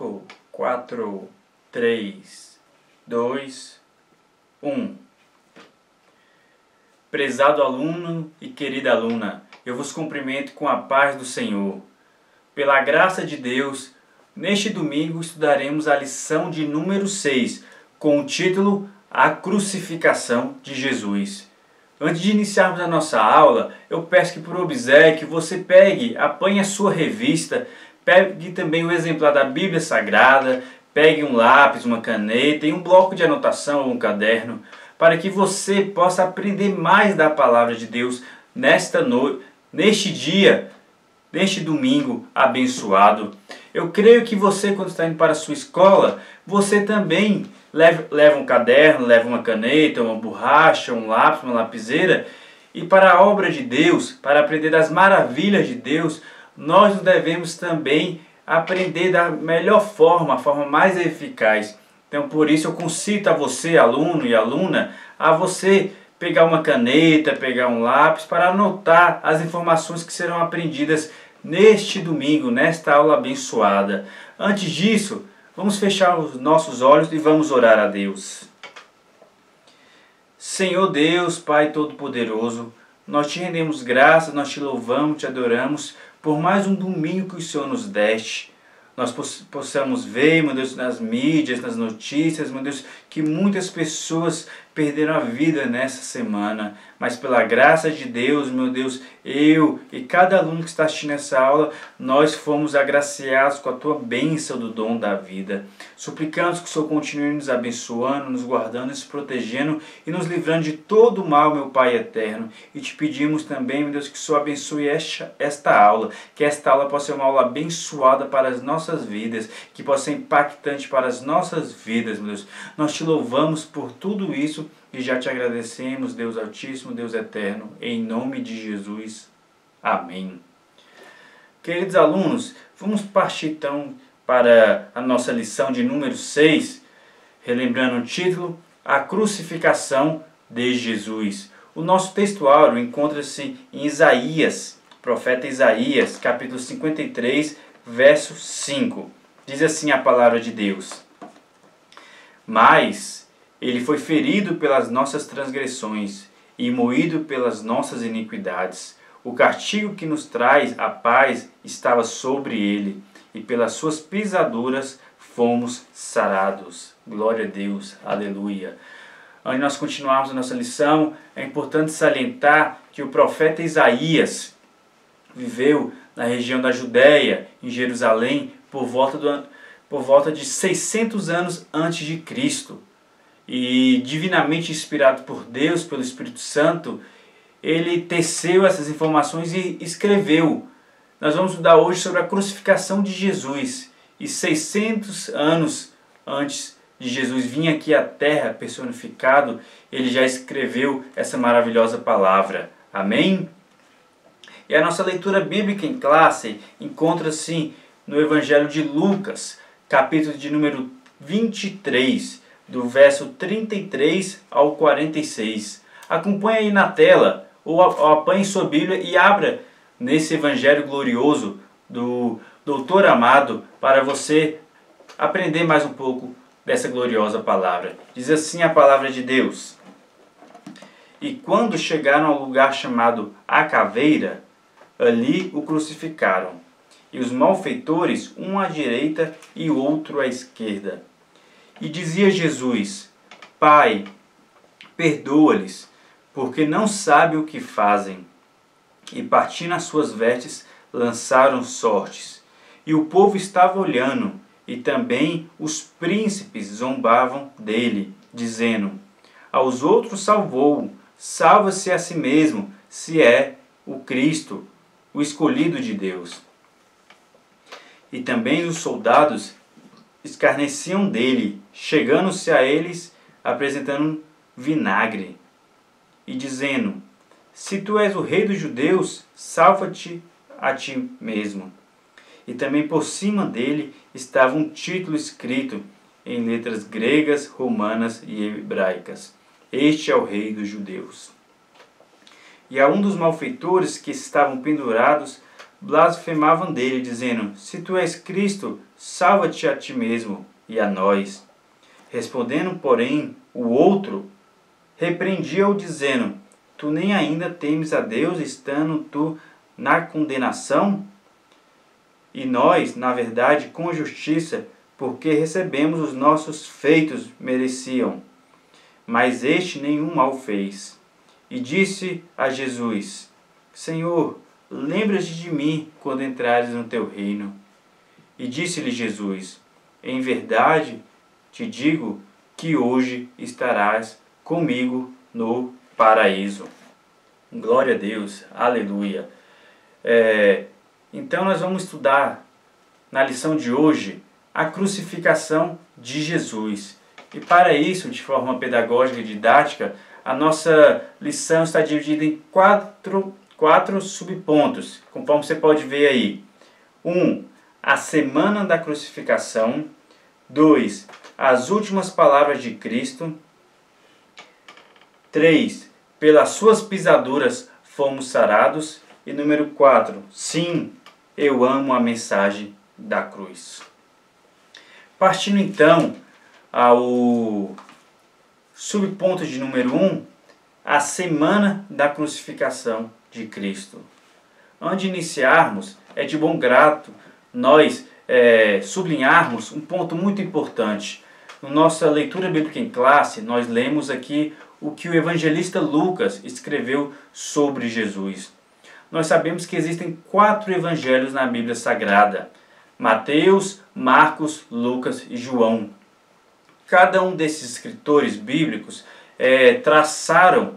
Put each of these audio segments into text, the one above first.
5, 4, 3, 2, 1. Prezado aluno e querida aluna, eu vos cumprimento com a paz do Senhor. Pela graça de Deus, neste domingo estudaremos a lição de número 6, com o título A Crucificação de Jesus. Antes de iniciarmos a nossa aula, eu peço que por obséquio você apanhe a sua revista, pegue também o exemplar da Bíblia Sagrada, pegue um lápis, uma caneta e um bloco de anotação ou um caderno, para que você possa aprender mais da Palavra de Deus neste dia, neste domingo abençoado. Eu creio que você, quando está indo para a sua escola, você também leva um caderno, leva uma caneta, uma borracha, um lápis, uma lapiseira. E para a obra de Deus, para aprender das maravilhas de Deus, nós devemos também aprender da melhor forma, a forma mais eficaz. Então, por isso eu concito a você, aluno e aluna, a você pegar uma caneta, pegar um lápis para anotar as informações que serão aprendidas neste domingo, nesta aula abençoada. Antes disso, vamos fechar os nossos olhos e vamos orar a Deus. Senhor Deus, Pai Todo-Poderoso, nós te rendemos graças, nós te louvamos, te adoramos por mais um domingo que o Senhor nos deste. Nós possamos ver, meu Deus, nas mídias, nas notícias, meu Deus, que muitas pessoas perderam a vida nessa semana. Mas pela graça de Deus, meu Deus, eu e cada aluno que está assistindo essa aula, nós fomos agraciados com a tua bênção do dom da vida. Suplicamos que o Senhor continue nos abençoando, nos guardando, nos protegendo e nos livrando de todo o mal, meu Pai eterno. E te pedimos também, meu Deus, que o Senhor abençoe esta aula, que esta aula possa ser uma aula abençoada para as nossas vidas, que possa ser impactante para as nossas vidas, meu Deus. Nós te louvamos por tudo isso e já te agradecemos, Deus Altíssimo, Deus Eterno, em nome de Jesus. Amém. Queridos alunos, vamos partir então para a nossa lição de número 6, relembrando o título, A Crucificação de Jesus. O nosso textuário encontra-se em Isaías, profeta Isaías, capítulo 53, verso 5. Diz assim a palavra de Deus: Mas ele foi ferido pelas nossas transgressões e moído pelas nossas iniquidades. O castigo que nos traz a paz estava sobre ele, e pelas suas pisaduras fomos sarados. Glória a Deus, aleluia. Antes de nós continuarmos a nossa lição, é importante salientar que o profeta Isaías viveu na região da Judéia, em Jerusalém, por volta de 600 anos antes de Cristo. E divinamente inspirado por Deus, pelo Espírito Santo, ele teceu essas informações e escreveu. Nós vamos estudar hoje sobre a crucificação de Jesus. E 600 anos antes de Jesus vir aqui à terra personificado, ele já escreveu essa maravilhosa palavra. Amém? E a nossa leitura bíblica em classe encontra-se no Evangelho de Lucas, capítulo de número 23, do verso 33 ao 46. Acompanhe aí na tela, ou apanhe sua Bíblia e abra nesse Evangelho glorioso do Doutor Amado, para você aprender mais um pouco dessa gloriosa palavra. Diz assim a palavra de Deus: E quando chegaram ao lugar chamado A Caveira, ali o crucificaram, e os malfeitores, um à direita e o outro à esquerda. E dizia Jesus: Pai, perdoa-lhes, porque não sabem o que fazem. E partindo as suas vestes, lançaram sortes. E o povo estava olhando, e também os príncipes zombavam dele, dizendo: Aos outros salvou, salva-se a si mesmo, se é o Cristo, o escolhido de Deus. E também os soldados escarneciam dele, chegando-se a eles, apresentando vinagre, e dizendo: Se tu és o rei dos judeus, salva-te a ti mesmo. E também por cima dele estava um título escrito em letras gregas, romanas e hebraicas: Este é o rei dos judeus. E a um dos malfeitores que estavam pendurados, blasfemavam dele, dizendo: Se tu és Cristo, salva-te a ti mesmo e a nós. Respondendo, porém, o outro repreendia-o, dizendo: Tu nem ainda temes a Deus, estando tu na condenação? E nós, na verdade, com justiça, porque recebemos os nossos feitos mereciam. Mas este nenhum mal fez. E disse a Jesus: Senhor, lembra-te de mim quando entrares no teu reino. E disse-lhe Jesus: Em verdade te digo que hoje estarás comigo no paraíso. Glória a Deus, aleluia. Então nós vamos estudar na lição de hoje a crucificação de Jesus. E para isso, de forma pedagógica e didática, a nossa lição está dividida em quatro subpontos, conforme você pode ver aí. 1. A semana da crucificação. 2. As últimas palavras de Cristo. 3. Pelas suas pisaduras fomos sarados. E número 4. Sim, eu amo a mensagem da cruz. Partindo então ao subponto de número 1, a semana da crucificação de Cristo. Antes de iniciarmos, é de bom grado nós sublinharmos um ponto muito importante. Na nossa leitura bíblica em classe, nós lemos aqui o que o evangelista Lucas escreveu sobre Jesus. Nós sabemos que existem 4 evangelhos na Bíblia Sagrada: Mateus, Marcos, Lucas e João. Cada um desses escritores bíblicos traçaram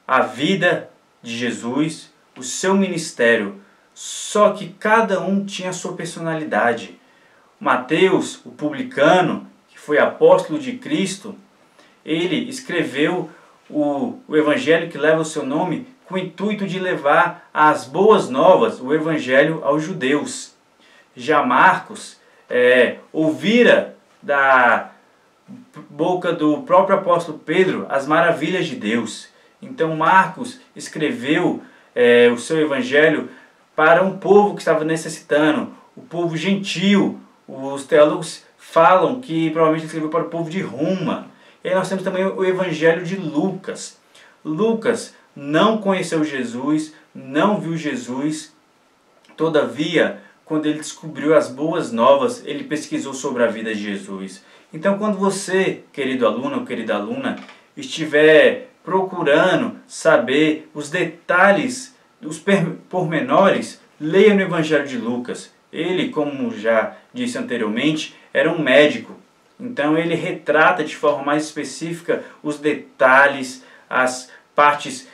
a vida de Jesus, o seu ministério, só que cada um tinha a sua personalidade. Mateus, o publicano, que foi apóstolo de Cristo, ele escreveu o evangelho que leva o seu nome com o intuito de levar as boas novas, o evangelho aos judeus. Já Marcos ouvira da boca do próprio apóstolo Pedro as maravilhas de Deus. Então Marcos escreveu o seu evangelho para um povo que estava necessitando, o povo gentil. Os teólogos falam que provavelmente escreveu para o povo de Roma. E aí nós temos também o evangelho de Lucas. Lucas não conheceu Jesus, não viu Jesus, todavia, quando ele descobriu as boas novas, ele pesquisou sobre a vida de Jesus. Então, quando você, querido aluno ou querida aluna, estiver procurando saber os detalhes, os pormenores, leia no Evangelho de Lucas. Ele, como já disse anteriormente, era um médico. Então, ele retrata de forma mais específica os detalhes, as partes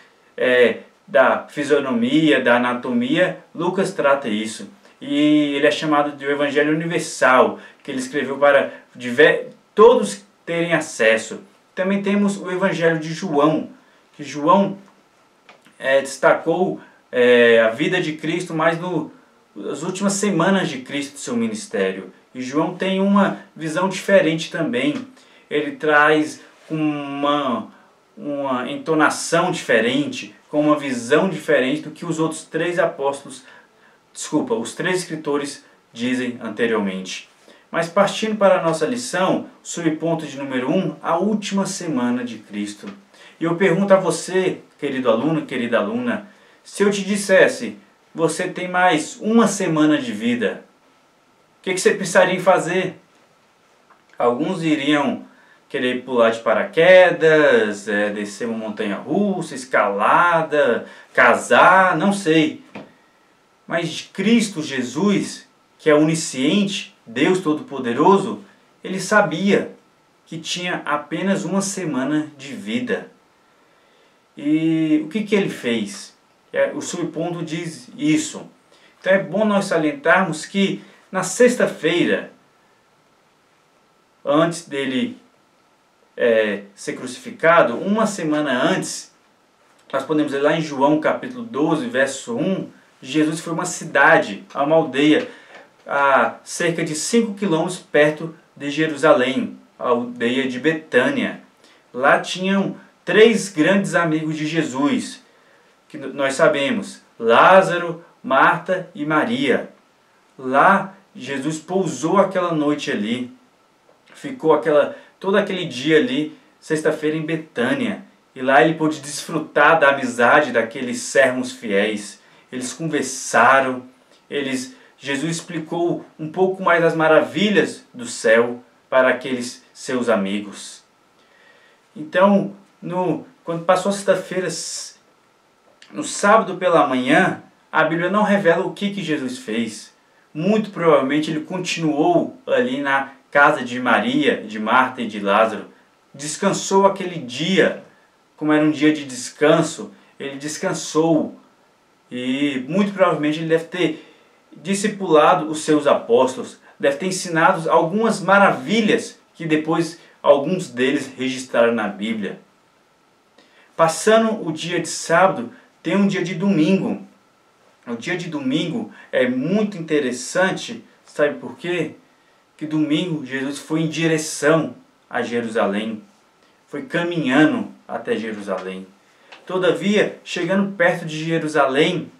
da fisionomia, da anatomia. Lucas trata isso. E ele é chamado de Evangelho Universal, que ele escreveu para todos terem acesso. Também temos o Evangelho de João, que João destacou a vida de Cristo mais nas últimas semanas de Cristo, do seu ministério. E João tem uma visão diferente também. Ele traz uma entonação diferente, com uma visão diferente do que os outros 3 os 3 escritores dizem anteriormente. Mas partindo para a nossa lição, subponto de número 1, a última semana de Cristo. E eu pergunto a você, querido aluno, querida aluna, se eu te dissesse, você tem mais uma semana de vida, o que você pensaria em fazer? Alguns iriam querer pular de paraquedas, descer uma montanha-russa, escalada, casar, não sei. Mas Cristo Jesus, que é onisciente, Deus Todo-Poderoso, ele sabia que tinha apenas uma semana de vida. E o que ele fez? O subponto diz isso. Então é bom nós salientarmos que na sexta-feira, antes dele ser crucificado, uma semana antes, nós podemos ler lá em João capítulo 12, verso 1, Jesus foi a uma cidade, a uma aldeia, a cerca de 5 quilômetros perto de Jerusalém, a aldeia de Betânia. Lá tinham 3 grandes amigos de Jesus, que nós sabemos: Lázaro, Marta e Maria. Lá Jesus pousou aquela noite ali, ficou todo aquele dia ali, sexta-feira em Betânia. E lá ele pôde desfrutar da amizade daqueles servos fiéis. Eles conversaram, Jesus explicou um pouco mais das maravilhas do céu para aqueles seus amigos. Então, quando passou a sexta-feira, no sábado pela manhã, a Bíblia não revela o que Jesus fez. Muito provavelmente ele continuou ali na casa de Maria, de Marta e de Lázaro. Descansou aquele dia, como era um dia de descanso, ele descansou. E muito provavelmente ele deve ter discipulado os seus apóstolos, deve ter ensinado algumas maravilhas que depois alguns deles registraram na Bíblia. Passando o dia de sábado, tem um dia de domingo. O dia de domingo é muito interessante, sabe por quê? Que domingo Jesus foi em direção a Jerusalém, foi caminhando até Jerusalém. Todavia, chegando perto de Jerusalém,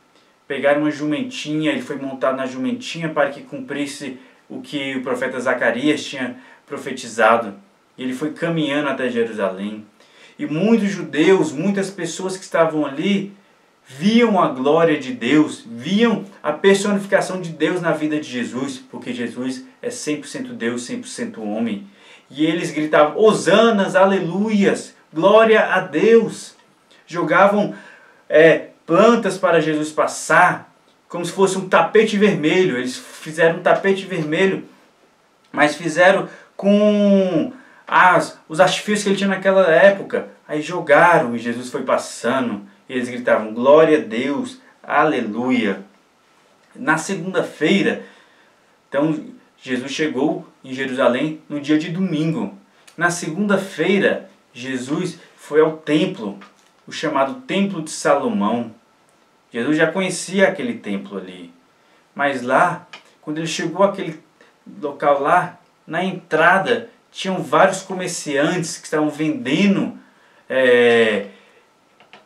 pegaram uma jumentinha, ele foi montado na jumentinha para que cumprisse o que o profeta Zacarias tinha profetizado. E ele foi caminhando até Jerusalém. E muitos judeus, muitas pessoas que estavam ali, viam a glória de Deus, viam a personificação de Deus na vida de Jesus, porque Jesus é 100% Deus, 100% homem. E eles gritavam, hosanas, aleluias, glória a Deus. Jogavam plantas para Jesus passar, como se fosse um tapete vermelho. Eles fizeram um tapete vermelho, mas fizeram com os artifícios que ele tinha naquela época. Aí jogaram e Jesus foi passando. E eles gritavam, glória a Deus, aleluia. Na segunda-feira, então Jesus chegou em Jerusalém no dia de domingo. Na segunda-feira, Jesus foi ao templo, o chamado Templo de Salomão. Jesus já conhecia aquele templo ali. Mas lá, quando ele chegou àquele local lá, na entrada, tinham vários comerciantes que estavam vendendo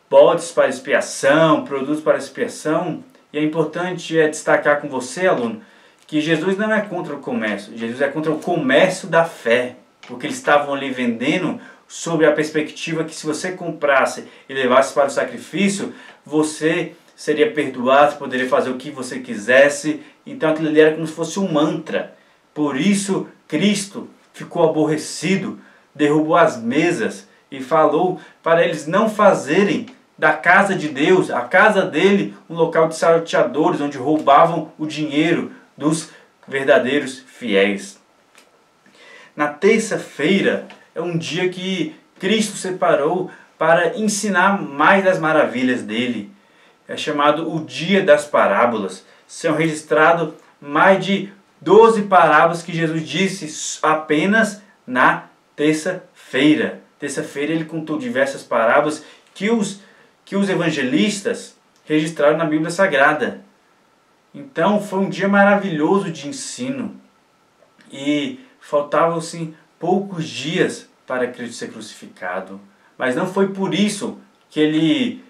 bodes para expiação, produtos para expiação. E é importante destacar com você, aluno, que Jesus não é contra o comércio. Jesus é contra o comércio da fé. Porque eles estavam ali vendendo sobre a perspectiva que se você comprasse e levasse para o sacrifício, você seria perdoado, poderia fazer o que você quisesse. Então aquilo ali era como se fosse um mantra. Por isso Cristo ficou aborrecido, derrubou as mesas e falou para eles não fazerem da casa de Deus, a casa dele, um local de salteadores, onde roubavam o dinheiro dos verdadeiros fiéis. Na terça-feira é um dia que Cristo separou para ensinar mais das maravilhas dele. É chamado o Dia das Parábolas. São registrados mais de 12 parábolas que Jesus disse apenas na terça-feira. Terça-feira ele contou diversas parábolas que os evangelistas registraram na Bíblia Sagrada. Então foi um dia maravilhoso de ensino. E faltavam assim poucos dias para Cristo ser crucificado. Mas não foi por isso que ele,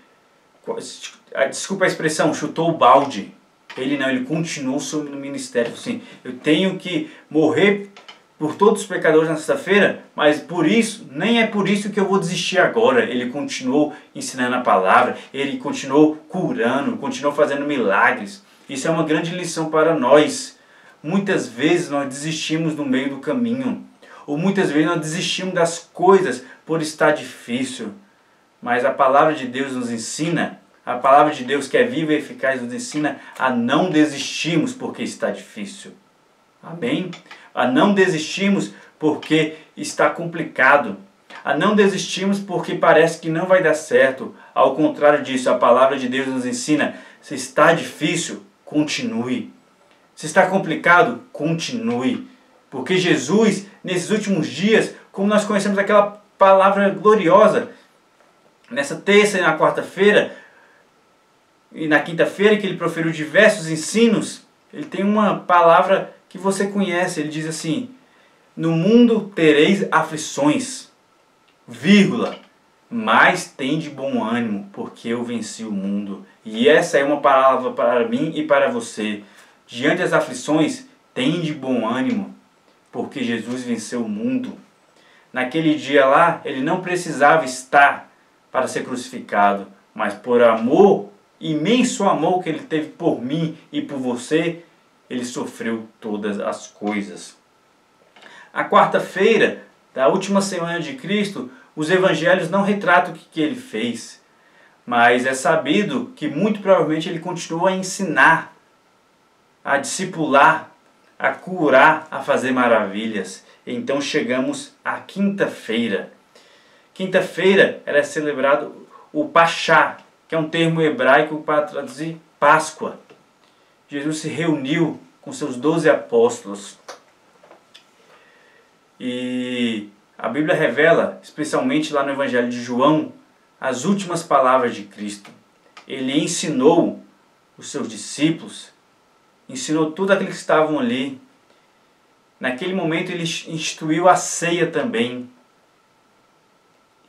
desculpa a expressão, chutou o balde. Ele continuou no ministério. Assim, eu tenho que morrer por todos os pecadores na sexta-feira, mas por isso, nem é por isso que eu vou desistir agora. Ele continuou ensinando a palavra, ele continuou curando, continuou fazendo milagres. Isso é uma grande lição para nós. Muitas vezes nós desistimos no meio do caminho, ou muitas vezes nós desistimos das coisas por estar difícil. Mas a palavra de Deus nos ensina, a palavra de Deus que é viva e eficaz nos ensina a não desistirmos porque está difícil. Amém? A não desistirmos porque está complicado. A não desistirmos porque parece que não vai dar certo. Ao contrário disso, a palavra de Deus nos ensina, se está difícil, continue. Se está complicado, continue. Porque Jesus, nesses últimos dias, como nós conhecemos aquela palavra gloriosa, nessa terça e na quarta-feira, e na quinta-feira, que ele proferiu diversos ensinos, ele tem uma palavra que você conhece. Ele diz assim, no mundo tereis aflições, vírgula, mas tem de bom ânimo, porque eu venci o mundo. E essa é uma palavra para mim e para você. Diante das aflições, tende bom ânimo, porque Jesus venceu o mundo. Naquele dia lá, ele não precisava estar para ser crucificado, mas por amor, imenso amor que ele teve por mim e por você, ele sofreu todas as coisas. A quarta-feira da última semana de Cristo, os evangelhos não retratam o que ele fez, mas é sabido que muito provavelmente ele continuou a ensinar, a discipular, a curar, a fazer maravilhas. Então chegamos à quinta-feira. Quinta-feira era celebrado o Pachá, que é um termo hebraico para traduzir Páscoa. Jesus se reuniu com seus 12 apóstolos. E a Bíblia revela, especialmente lá no Evangelho de João, as últimas palavras de Cristo. Ele ensinou os seus discípulos, ensinou tudo aquilo que estavam ali. Naquele momento ele instituiu a ceia também.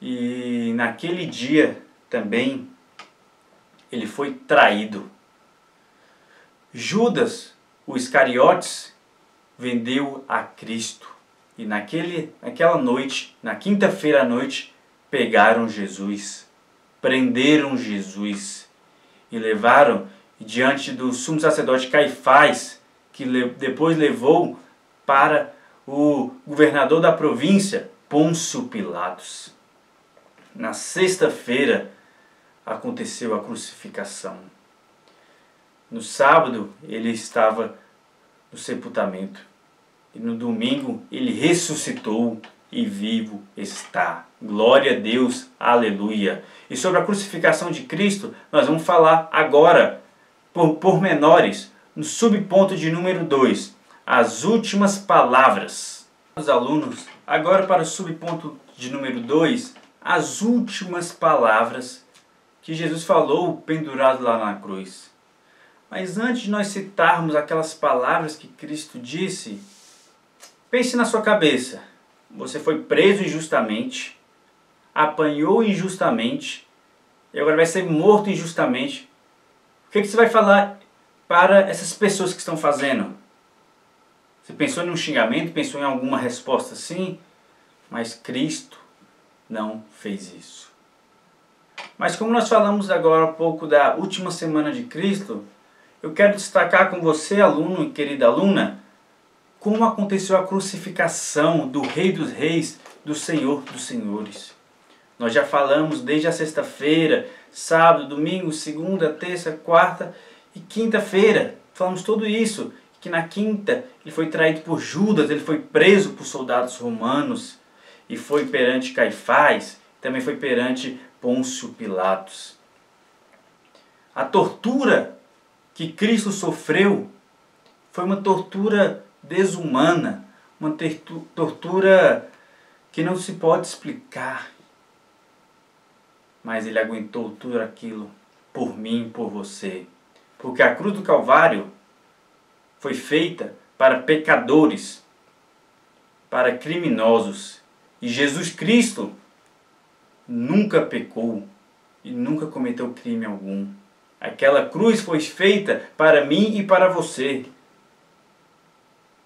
E naquele dia também ele foi traído. Judas, o Iscariotes, vendeu a Cristo. E naquela noite, na quinta-feira à noite, pegaram Jesus, prenderam Jesus e levaram diante do sumo sacerdote Caifás, que depois levou para o governador da província, Pôncio Pilatos. Na sexta-feira aconteceu a crucificação. No sábado ele estava no sepultamento. E no domingo ele ressuscitou e vivo está. Glória a Deus, aleluia. E sobre a crucificação de Cristo, nós vamos falar agora, por pormenores, no subponto de número 2, as últimas palavras. Os alunos, agora para o subponto de número 2, as últimas palavras que Jesus falou pendurado lá na cruz. Mas antes de nós citarmos aquelas palavras que Cristo disse, pense na sua cabeça. Você foi preso injustamente, apanhou injustamente e agora vai ser morto injustamente. O que você vai falar para essas pessoas que estão fazendo? Você pensou em um xingamento, pensou em alguma resposta assim? Mas Cristo não fez isso. Mas como nós falamos agora um pouco da última semana de Cristo, eu quero destacar com você, aluno e querida aluna, como aconteceu a crucificação do Rei dos Reis, do Senhor dos Senhores. Nós já falamos desde a sexta-feira, sábado, domingo, segunda, terça, quarta e quinta-feira. Falamos tudo isso, que na quinta ele foi traído por Judas, ele foi preso por soldados romanos e foi perante Caifás, também foi perante Pôncio Pilatos. A tortura que Cristo sofreu foi uma tortura desumana, uma tortura que não se pode explicar. Mas ele aguentou tudo aquilo por mim, por você. Porque a cruz do Calvário foi feita para pecadores, para criminosos. E Jesus Cristo nunca pecou e nunca cometeu crime algum. Aquela cruz foi feita para mim e para você.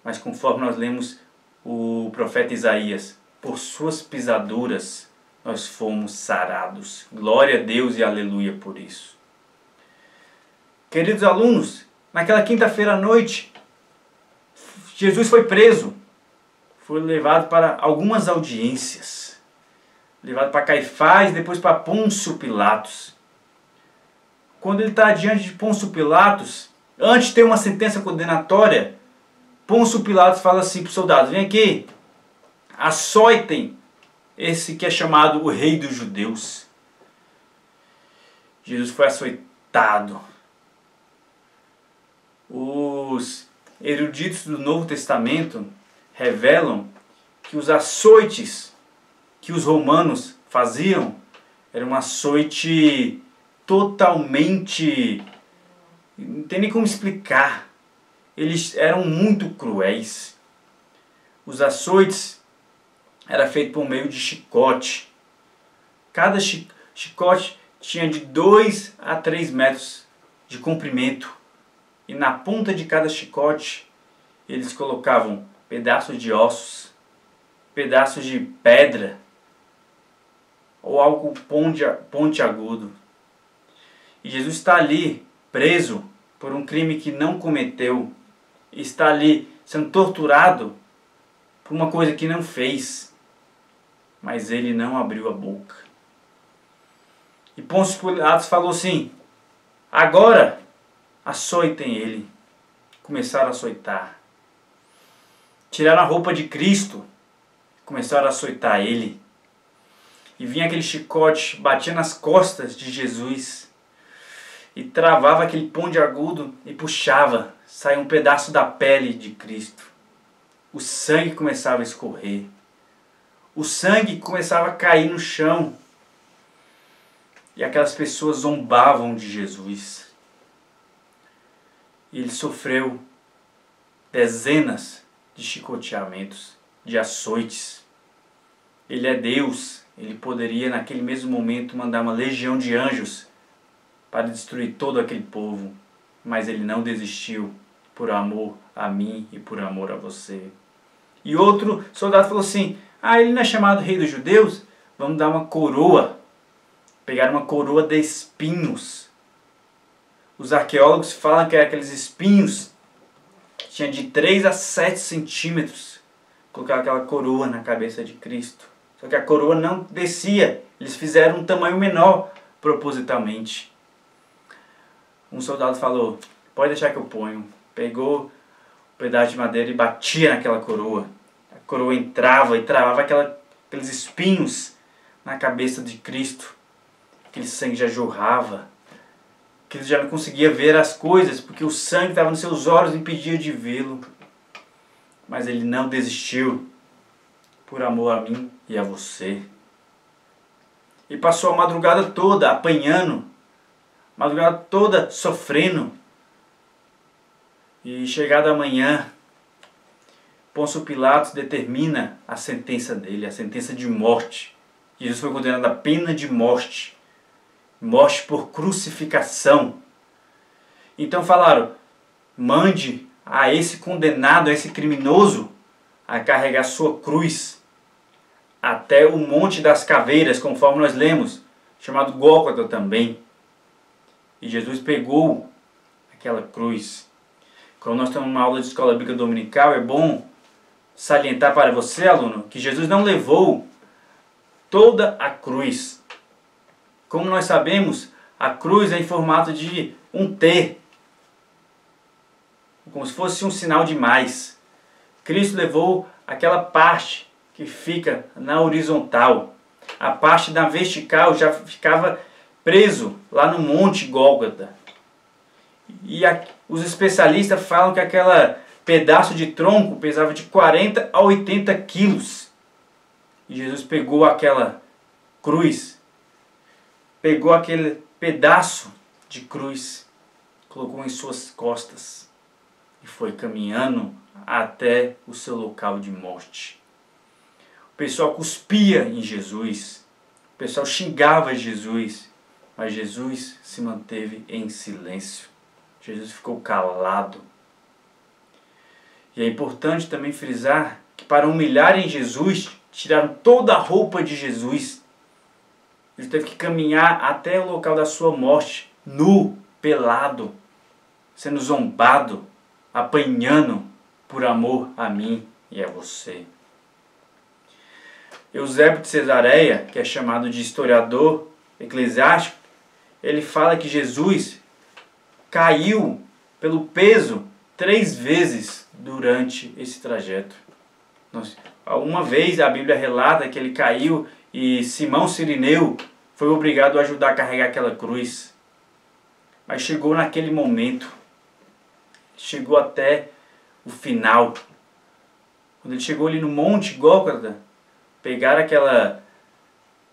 Mas conforme nós lemos o profeta Isaías, por suas pisaduras nós fomos sarados. Glória a Deus e aleluia por isso. Queridos alunos, naquela quinta-feira à noite, Jesus foi preso. Foi levado para algumas audiências. Levado para Caifás, depois para Pôncio Pilatos. Quando ele está diante de Pôncio Pilatos, antes de ter uma sentença condenatória, Pôncio Pilatos fala assim para os soldados: vem aqui, açoitem esse que é chamado o Rei dos Judeus. Jesus foi açoitado. Os eruditos do Novo Testamento revelam que os açoites que os romanos faziam era um açoite totalmente... não tem nem como explicar. Eles eram muito cruéis. Os açoites era feito por meio de chicote. Cada chicote tinha de 2 a 3 metros de comprimento. E na ponta de cada chicote, eles colocavam pedaços de ossos, pedaços de pedra, ou algo pontiagudo. E Jesus está ali, preso por um crime que não cometeu. Está ali sendo torturado por uma coisa que não fez. Mas ele não abriu a boca. E Pôncio Pilatos falou assim: agora açoitem ele. Começaram a açoitar. Tiraram a roupa de Cristo. Começaram a açoitar ele. E vinha aquele chicote, batia nas costas de Jesus. E travava aquele pontiagudo e puxava. Saía um pedaço da pele de Cristo. O sangue começava a escorrer. O sangue começava a cair no chão. E aquelas pessoas zombavam de Jesus. E ele sofreu dezenas de chicoteamentos, de açoites. Ele é Deus. Ele poderia naquele mesmo momento mandar uma legião de anjos para destruir todo aquele povo. Mas ele não desistiu por amor a mim e por amor a você. E outro soldado falou assim: ele não é chamado rei dos judeus? Vamos dar uma coroa. Pegaram uma coroa de espinhos. Os arqueólogos falam que aqueles espinhos tinham de 3 a 7 centímetros. Colocaram aquela coroa na cabeça de Cristo. Só que a coroa não descia. Eles fizeram um tamanho menor propositalmente. Um soldado falou: pode deixar que eu ponho. Pegou um pedaço de madeira e batia naquela coroa. A coroa entrava e travava aqueles espinhos na cabeça de Cristo. Aquele sangue já jorrava. Que ele já não conseguia ver as coisas, porque o sangue estava nos seus olhos e impedia de vê-lo. Mas ele não desistiu, por amor a mim e a você. E passou a madrugada toda apanhando, madrugada toda sofrendo. E chegada a manhã, Pôncio Pilatos determina a sentença dele, a sentença de morte. Jesus foi condenado à pena de morte. Morte por crucificação. Então falaram: mande a esse condenado, a esse criminoso, a carregar sua cruz até o Monte das Caveiras, conforme nós lemos, chamado Gólgota também. E Jesus pegou aquela cruz. Quando nós estamos numa aula de escola bíblica dominical, é bom salientar para você, aluno, que Jesus não levou toda a cruz. Como nós sabemos, a cruz é em formato de um T, como se fosse um sinal de mais. Cristo levou aquela parte que fica na horizontal. A parte da vertical já ficava preso lá no Monte Gólgota. E os especialistas falam que aquele pedaço de tronco pesava de 40 a 80 quilos. E Jesus pegou aquela cruz, pegou aquele pedaço de cruz, colocou em suas costas e foi caminhando até o seu local de morte. O pessoal cuspia em Jesus, o pessoal xingava Jesus, mas Jesus se manteve em silêncio. Jesus ficou calado. E é importante também frisar que para humilharem Jesus, tiraram toda a roupa de Jesus. Ele teve que caminhar até o local da sua morte, nu, pelado, sendo zombado, apanhando por amor a mim e a você. Eusébio de Cesareia, que é chamado de historiador eclesiástico, ele fala que Jesus caiu pelo peso 3 vezes durante esse trajeto. Uma vez a Bíblia relata que ele caiu e Simão Cirineu foi obrigado a ajudar a carregar aquela cruz. Mas chegou naquele momento, chegou até o final. Quando ele chegou ali no Monte Gólgota, pegaram aquele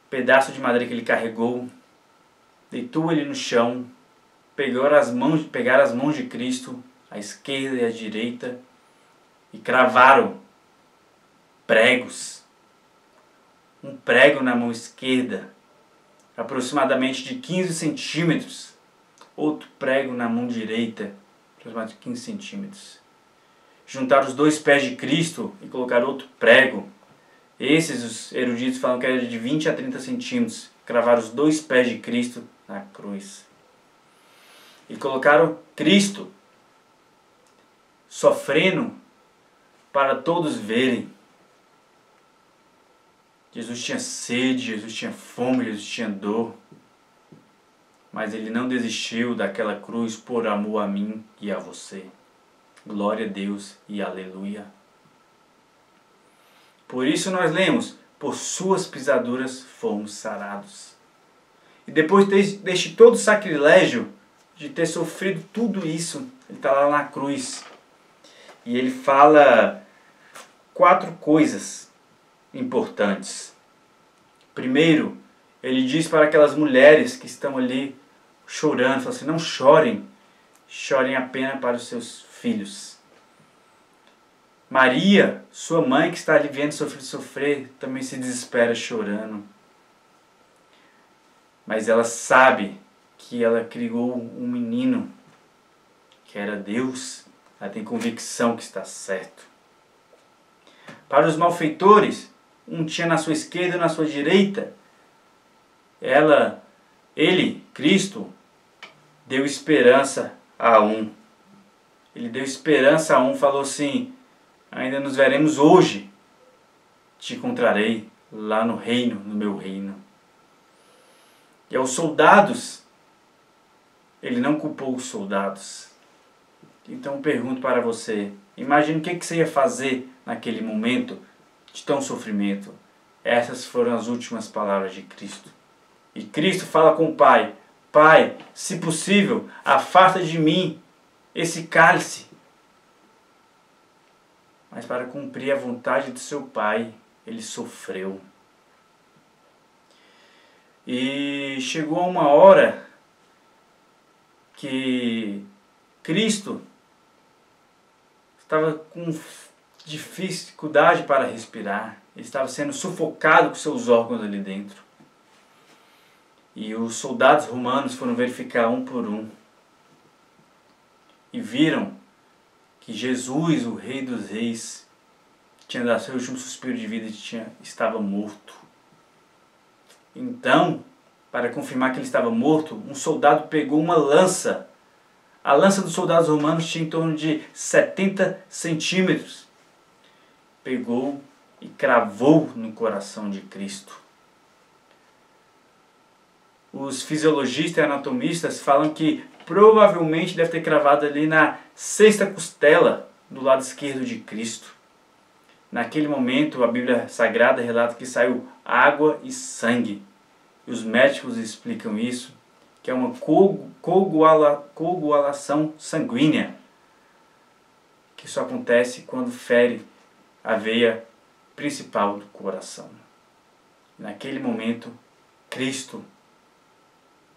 pedaço de madeira que ele carregou, deitou ele no chão, pegaram as mãos de Cristo, a esquerda e a direita, e cravaram pregos. Um prego na mão esquerda, aproximadamente de 15 centímetros, outro prego na mão direita, aproximadamente 15 centímetros. Juntaram os 2 pés de Cristo e colocaram outro prego. Esses, os eruditos falam que era de 20 a 30 centímetros. Cravaram os 2 pés de Cristo na cruz. E colocaram Cristo sofrendo para todos verem. Jesus tinha sede, Jesus tinha fome, Jesus tinha dor. Mas Ele não desistiu daquela cruz por amor a mim e a você. Glória a Deus e aleluia. Por isso nós lemos, por suas pisaduras fomos sarados. E depois deste todo sacrilégio, de ter sofrido tudo isso, Ele está lá na cruz. E Ele fala 4 coisas importantes. Primeiro, Ele diz para aquelas mulheres que estão ali chorando, fala assim, não chorem, chorem apenas para os seus filhos. Maria, sua mãe que está ali vendo seu filho sofrer, também se desespera chorando. Mas ela sabe que ela criou um menino, que era Deus. Ela tem convicção que está certo. Para os malfeitores, um tinha na sua esquerda e na sua direita. Ele, Cristo, deu esperança a um. Ele deu esperança a um, falou assim, ainda nos veremos hoje, te encontrarei lá no reino, no meu reino. E aos soldados, Ele não culpou os soldados. Então eu pergunto para você, imagine o que você ia fazer naquele momento de tão sofrimento. Essas foram as últimas palavras de Cristo. E Cristo fala com o Pai, Pai, se possível, afasta de mim esse cálice. Mas para cumprir a vontade do seu Pai, Ele sofreu. E chegou uma hora que Cristo estava com dificuldade para respirar. Ele estava sendo sufocado com seus órgãos ali dentro. E os soldados romanos foram verificar um por um. E viram que Jesus, o Rei dos Reis, tinha dado seu último suspiro de vida e estava morto. Então, para confirmar que ele estava morto, um soldado pegou uma lança. A lança dos soldados romanos tinha em torno de 70 centímetros. Pegou e cravou no coração de Cristo. Os fisiologistas e anatomistas falam que provavelmente deve ter cravado ali na 6ª costela do lado esquerdo de Cristo. Naquele momento, a Bíblia Sagrada relata que saiu água e sangue. E os médicos explicam isso, que é uma coagulação sanguínea, que isso acontece quando fere a veia principal do coração. Naquele momento, Cristo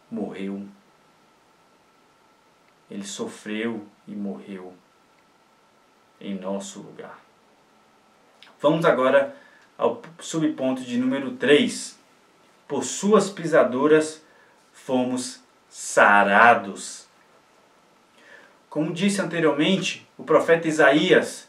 morreu. Ele sofreu e morreu em nosso lugar. Vamos agora ao subponto de número 3. Por suas pisaduras fomos sarados. Como disse anteriormente, o profeta Isaías,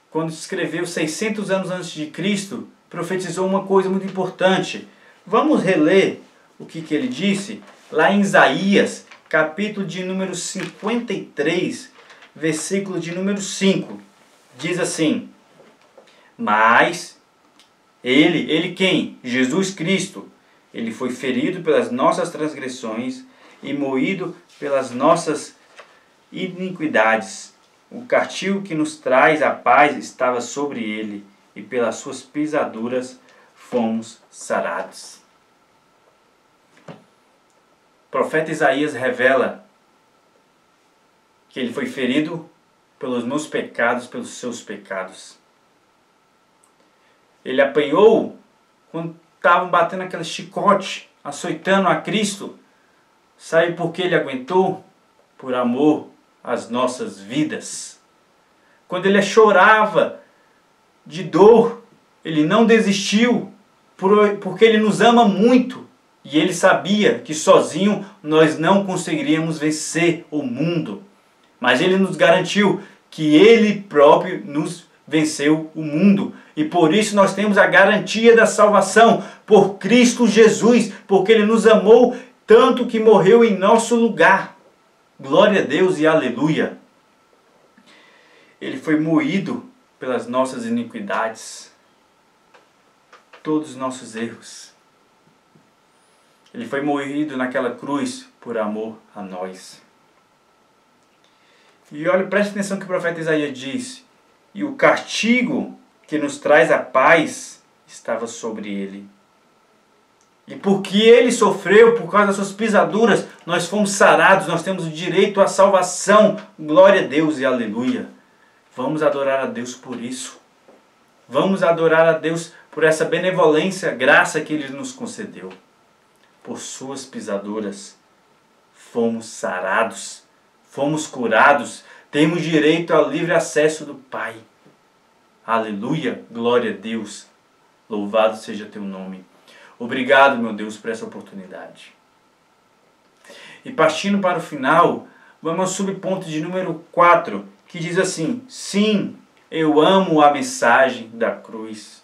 quando escreveu 600 anos antes de Cristo, profetizou uma coisa muito importante. Vamos reler o que ele disse lá em Isaías, capítulo de número 53, versículo de número 5. Diz assim: mas ele quem? Jesus Cristo. Ele foi ferido pelas nossas transgressões e moído pelas nossas iniquidades. O castigo que nos traz a paz estava sobre ele, e pelas suas pisaduras fomos sarados. O profeta Isaías revela que ele foi ferido pelos meus pecados, pelos seus pecados. Ele apanhou quando estavam batendo aquele chicote, açoitando a Cristo. Sabe por que ele aguentou? Por amor às nossas vidas. Quando ele chorava de dor, ele não desistiu, porque ele nos ama muito E ele sabia que sozinho nós não conseguiríamos vencer o mundo. Mas ele nos garantiu que ele próprio nos venceu o mundo. E por isso nós temos a garantia da salvação por Cristo Jesus, porque ele nos amou tanto que morreu em nosso lugar. Glória a Deus e aleluia. Ele foi moído pelas nossas iniquidades, todos os nossos erros. Ele foi moído naquela cruz por amor a nós. E olha, preste atenção que o profeta Isaías diz: e o castigo que nos traz a paz estava sobre ele. E porque ele sofreu por causa das suas pisaduras, nós fomos sarados, nós temos o direito à salvação. Glória a Deus e aleluia. Vamos adorar a Deus por isso. Vamos adorar a Deus por essa benevolência, graça que ele nos concedeu. Por suas pisaduras fomos sarados, fomos curados, temos direito ao livre acesso do Pai. Aleluia, glória a Deus, louvado seja teu nome. Obrigado, meu Deus, por essa oportunidade. E partindo para o final, vamos ao subponto de número 4, que diz assim: sim, eu amo a mensagem da cruz.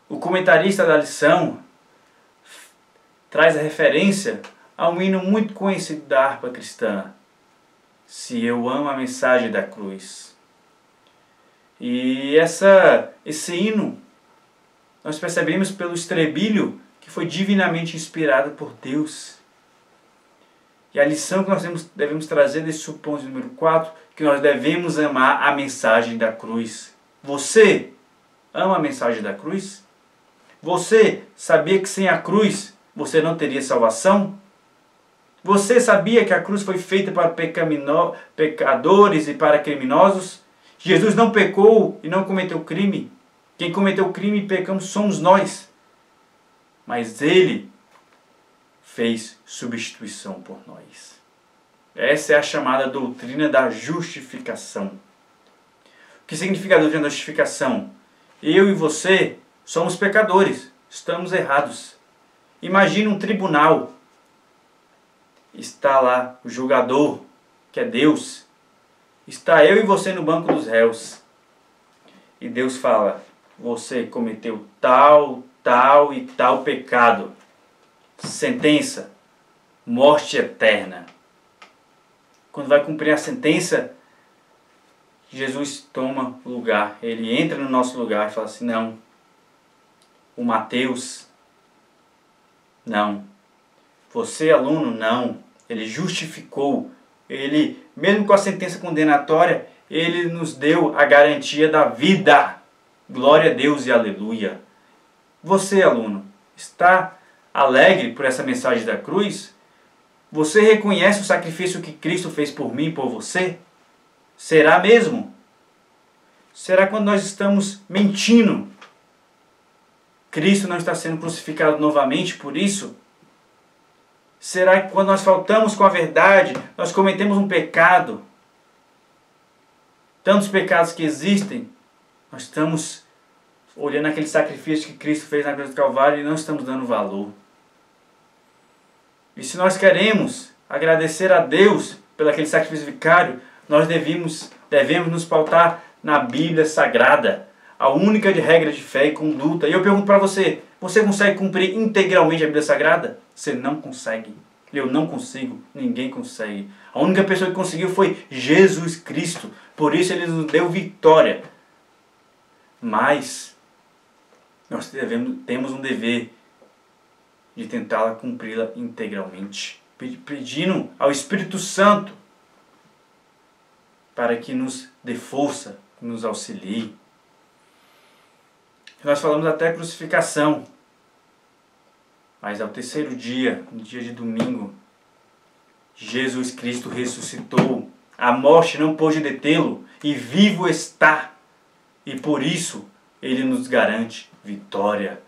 O comentarista da lição traz a referência a um hino muito conhecido da harpa cristã: se eu amo a mensagem da cruz. E esse hino nós percebemos pelo estribilho que foi divinamente inspirado por Deus. E a lição que nós devemos trazer desse subponto número 4, que nós devemos amar a mensagem da cruz. Você ama a mensagem da cruz? Você sabia que sem a cruz você não teria salvação? Você sabia que a cruz foi feita para pecadores e para criminosos? Jesus não pecou e não cometeu crime. Quem cometeu crime e pecamos somos nós. Mas Ele fez substituição por nós. Essa é a chamada doutrina da justificação. O que significa a doutrina da justificação? Eu e você somos pecadores, estamos errados. Imagine um tribunal. Está lá o julgador, que é Deus. Está eu e você no banco dos réus. E Deus fala: você cometeu tal, tal e tal pecado. Sentença: morte eterna. Quando vai cumprir a sentença, Jesus toma lugar. Ele entra no nosso lugar e fala assim: não. O Mateus, não. Você, aluno, não. Ele justificou. Ele, mesmo com a sentença condenatória, ele nos deu a garantia da vida. Glória a Deus e aleluia. Você, aluno, está alegre por essa mensagem da cruz? Você reconhece o sacrifício que Cristo fez por mim e por você? Será mesmo? Será quando nós estamos mentindo? Cristo não está sendo crucificado novamente por isso? Será que quando nós faltamos com a verdade, nós cometemos um pecado? Tantos pecados que existem, nós estamos olhando aquele sacrifício que Cristo fez na cruz do Calvário e não estamos dando valor. E se nós queremos agradecer a Deus pelo aquele sacrifício vicário, nós devemos nos pautar na Bíblia Sagrada, a única regra de fé e conduta. E eu pergunto para você: você consegue cumprir integralmente a Bíblia Sagrada? Você não consegue. Eu não consigo. Ninguém consegue. A única pessoa que conseguiu foi Jesus Cristo. Por isso Ele nos deu vitória. Mas nós temos um dever de tentá-la cumpri-la integralmente, pedindo ao Espírito Santo para que nos dê força, que nos auxilie. Nós falamos até crucificação, mas ao terceiro dia, no dia de domingo, Jesus Cristo ressuscitou. A morte não pôde detê-lo e vivo está. E por isso Ele nos garante vitória.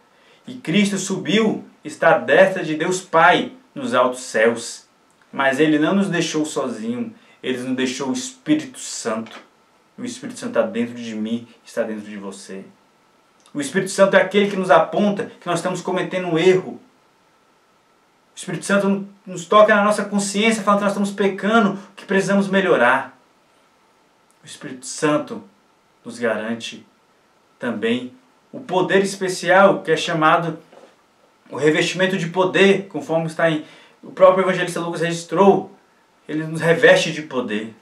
E Cristo subiu, está à destra de Deus Pai nos altos céus. Mas Ele não nos deixou sozinho, Ele nos deixou o Espírito Santo. O Espírito Santo está dentro de mim, está dentro de você. O Espírito Santo é aquele que nos aponta que nós estamos cometendo um erro. Espírito Santo nos toca na nossa consciência, falando que nós estamos pecando, que precisamos melhorar. O Espírito Santo nos garante também o poder especial, que é chamado o revestimento de poder, conforme está em o próprio evangelista Lucas registrou. Ele nos reveste de poder.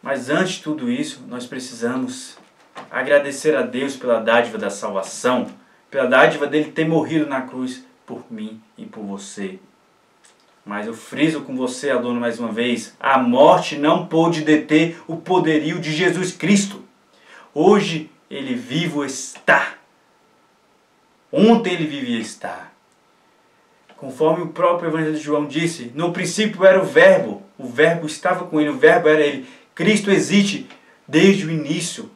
Mas antes de tudo isso, nós precisamos agradecer a Deus pela dádiva da salvação, pela dádiva dele ter morrido na cruz por mim e por você. Mas eu friso com você, aluno, mais uma vez, a morte não pôde deter o poderio de Jesus Cristo. Hoje ele vivo está. Ontem ele vivia estar. Conforme o próprio Evangelho de João disse, no princípio era o Verbo estava com ele, o Verbo era ele. Cristo existe desde o início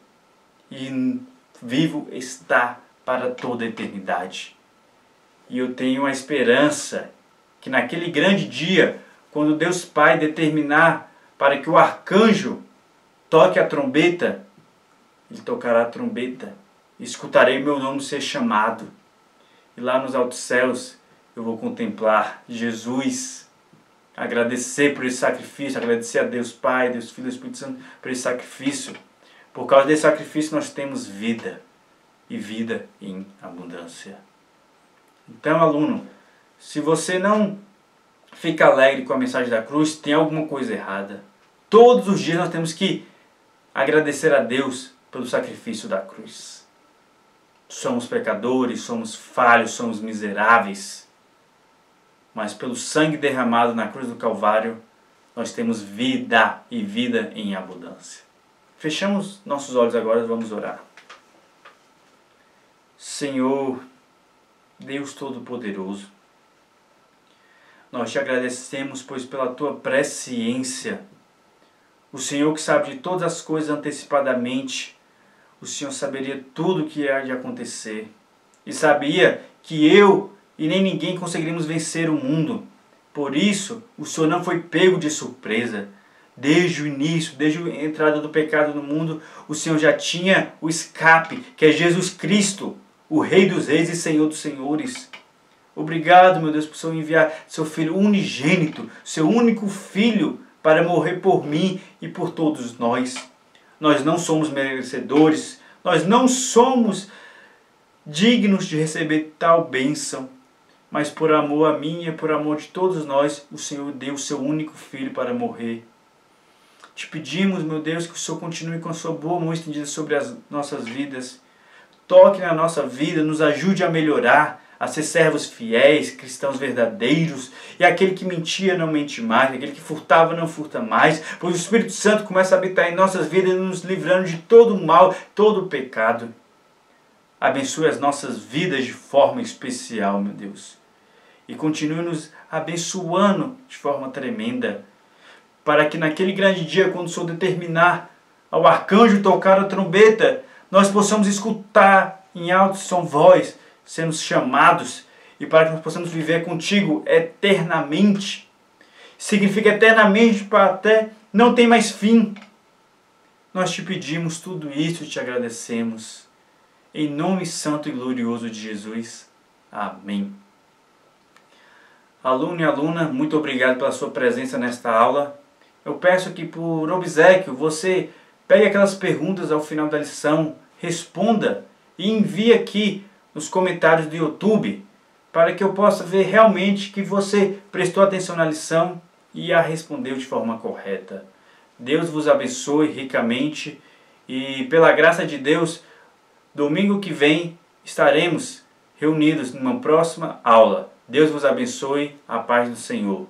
e vivo está para toda a eternidade. E eu tenho a esperança que naquele grande dia, quando Deus Pai determinar para que o arcanjo toque a trombeta, ele tocará a trombeta, escutarei meu nome ser chamado. E lá nos altos céus eu vou contemplar Jesus, agradecer por esse sacrifício, agradecer a Deus Pai, Deus Filho e Espírito Santo por esse sacrifício. Por causa desse sacrifício nós temos vida, e vida em abundância. Então, aluno, se você não fica alegre com a mensagem da cruz, tem alguma coisa errada. Todos os dias nós temos que agradecer a Deus pelo sacrifício da cruz. Somos pecadores, somos falhos, somos miseráveis. Mas pelo sangue derramado na cruz do Calvário, nós temos vida e vida em abundância. Fechamos nossos olhos agora e vamos orar. Senhor, Deus Todo-Poderoso, nós te agradecemos, pois pela tua presciência, o Senhor que sabe de todas as coisas antecipadamente, o Senhor saberia tudo o que há de acontecer. E sabia que eu e nem ninguém conseguiríamos vencer o mundo. Por isso, o Senhor não foi pego de surpresa. Desde o início, desde a entrada do pecado no mundo, o Senhor já tinha o escape, que é Jesus Cristo, o Rei dos Reis e Senhor dos Senhores. Obrigado, meu Deus, por Senhor enviar seu Filho unigênito, seu único Filho, para morrer por mim e por todos nós. Nós não somos merecedores, nós não somos dignos de receber tal bênção, mas por amor a mim e por amor de todos nós, o Senhor deu o seu único Filho para morrer. Te pedimos, meu Deus, que o Senhor continue com a sua boa mão estendida sobre as nossas vidas. Toque na nossa vida, nos ajude a melhorar, a ser servos fiéis, cristãos verdadeiros, e aquele que mentia não mente mais, aquele que furtava não furta mais, pois o Espírito Santo começa a habitar em nossas vidas, nos livrando de todo o mal, todo o pecado. Abençoe as nossas vidas de forma especial, meu Deus, e continue nos abençoando de forma tremenda, para que naquele grande dia, quando o Senhor determinar ao arcanjo tocar a trombeta, nós possamos escutar em alto som voz, sendo chamados, e para que nós possamos viver contigo eternamente. Significa eternamente, para até não tem mais fim. Nós te pedimos tudo isso e te agradecemos. Em nome santo e glorioso de Jesus. Amém. Aluno e aluna, muito obrigado pela sua presença nesta aula. Eu peço que por obséquio você pegue aquelas perguntas ao final da lição, responda e envie aqui nos comentários do YouTube, para que eu possa ver realmente que você prestou atenção na lição e a respondeu de forma correta. Deus vos abençoe ricamente e, pela graça de Deus, domingo que vem estaremos reunidos numa próxima aula. Deus vos abençoe, a paz do Senhor.